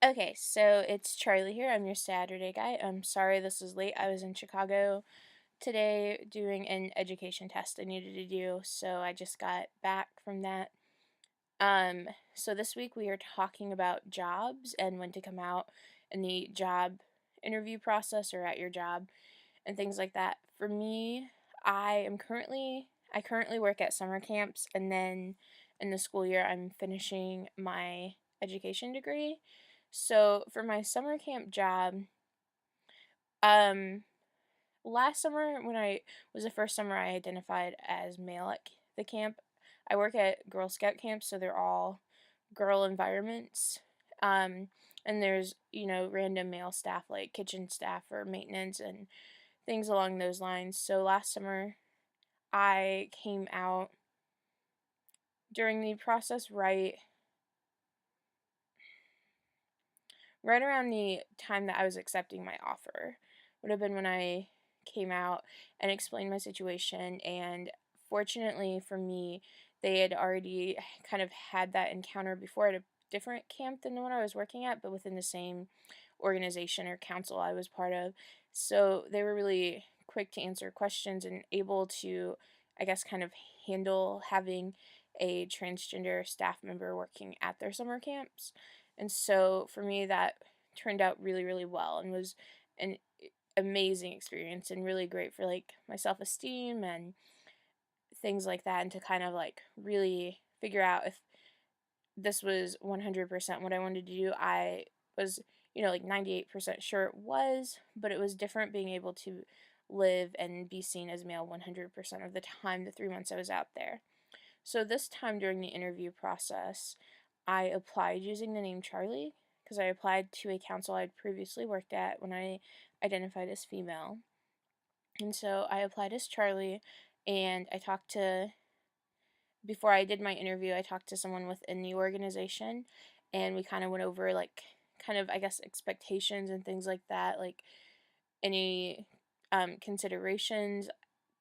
Okay, so it's Charlie here. I'm your Saturday guy. I'm sorry this is late. I was in Chicago today doing an education test I needed to do, so I just got back from that. So this week we are talking about jobs and when to come out in the job interview process or at your job and things like that. For me, I currently work at summer camps, and then in the school year I'm finishing my education degree. So for my summer camp job, um last summer when I was the first summer I identified as male at the camp. I work at Girl Scout camps, so they're all girl environments. Um and there's, random male staff like kitchen staff or maintenance and things along those lines. So last summer I came out during the process right around the time that I was accepting my offer. Would have been when I came out and explained my situation, and fortunately for me, they had already kind of had that encounter before at a different camp than the one I was working at, but within the same organization or council I was part of. So they were really quick to answer questions and able to, I guess, kind of handle having a transgender staff member working at their summer camps. And so for me, that turned out really, really well and was an amazing experience and really great for like my self esteem and things like that, and to kind of like really figure out if this was 100% what I wanted to do. I was, like 98% sure it was, but it was different being able to live and be seen as male 100% of the time, the 3 months I was out there. So this time during the interview process, I applied using the name Charlie because I applied to a council I'd previously worked at when I identified as female. And so I applied as Charlie, and before I did my interview, I talked to someone within the organization, and we kind of went over, like, kind of, I guess, expectations and things like that, like any considerations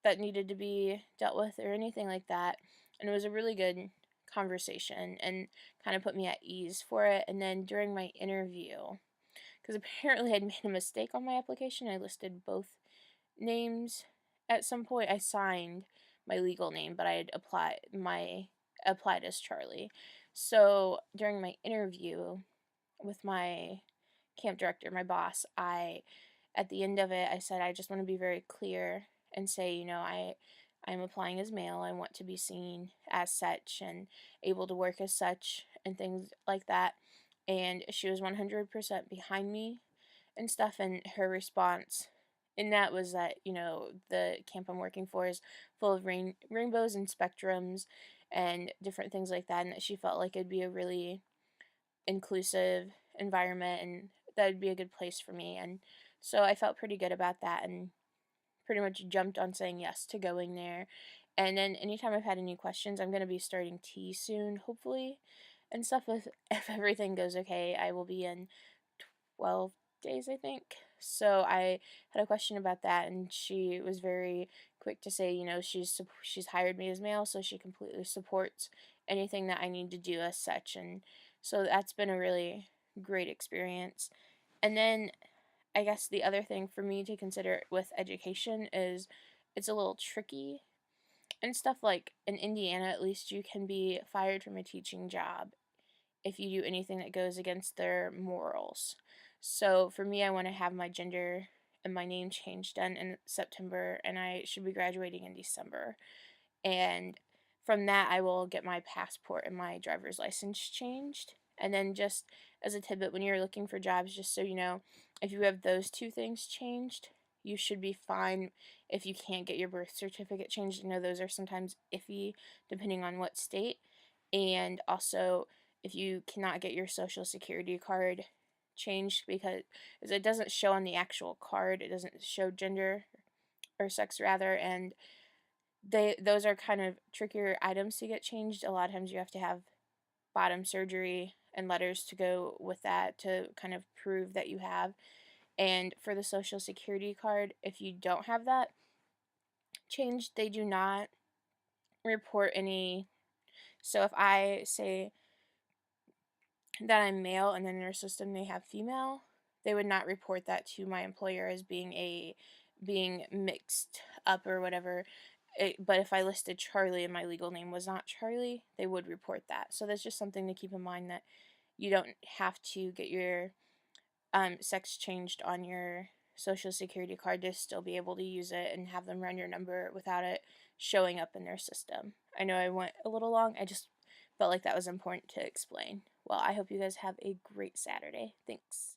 that needed to be dealt with or anything like that. And it was a really good conversation and kind of put me at ease for it. And then during my interview, because apparently I'd made a mistake on my application, I listed both names. At some point I signed my legal name, but I had applied as Charlie. So during my interview with my camp director, my boss, at the end of it, I said I just want to be very clear and say, I'm applying as male. I want to be seen as such and able to work as such and things like that. And she was 100% behind me and stuff. And her response in that was that, the camp I'm working for is full of rainbows and spectrums and different things like that. And that she felt like it'd be a really inclusive environment and that would be a good place for me. And so I felt pretty good about that and pretty much jumped on saying yes to going there. And then anytime I've had any questions, I'm going to be starting tea soon, hopefully, and stuff. If everything goes okay, I will be in 12 days, I think. So I had a question about that, and she was very quick to say, she's hired me as male, so she completely supports anything that I need to do as such. And so that's been a really great experience. And then I guess the other thing for me to consider with education is it's a little tricky and stuff. Like in Indiana, at least, you can be fired from a teaching job if you do anything that goes against their morals. So for me, I want to have my gender and my name change done in September, and I should be graduating in December. And from that, I will get my passport and my driver's license changed. And then, just as a tidbit, when you're looking for jobs, just so you know, if you have those two things changed, you should be fine if you can't get your birth certificate changed. I know those are sometimes iffy depending on what state. And also, if you cannot get your social security card changed because it doesn't show on the actual card, it doesn't show gender or sex rather, and those are kind of trickier items to get changed. A lot of times you have to have bottom surgery and letters to go with that to kind of prove that you have. And for the social security card, if you don't have that changed, they do not report any. So if I say that I'm male and then in their system they have female, they would not report that to my employer as being mixed up or whatever. But if I listed Charlie and my legal name was not Charlie, they would report that. So that's just something to keep in mind, that you don't have to get your sex changed on your social security card to still be able to use it and have them run your number without it showing up in their system. I know I went a little long. I just felt like that was important to explain. Well, I hope you guys have a great Saturday. Thanks.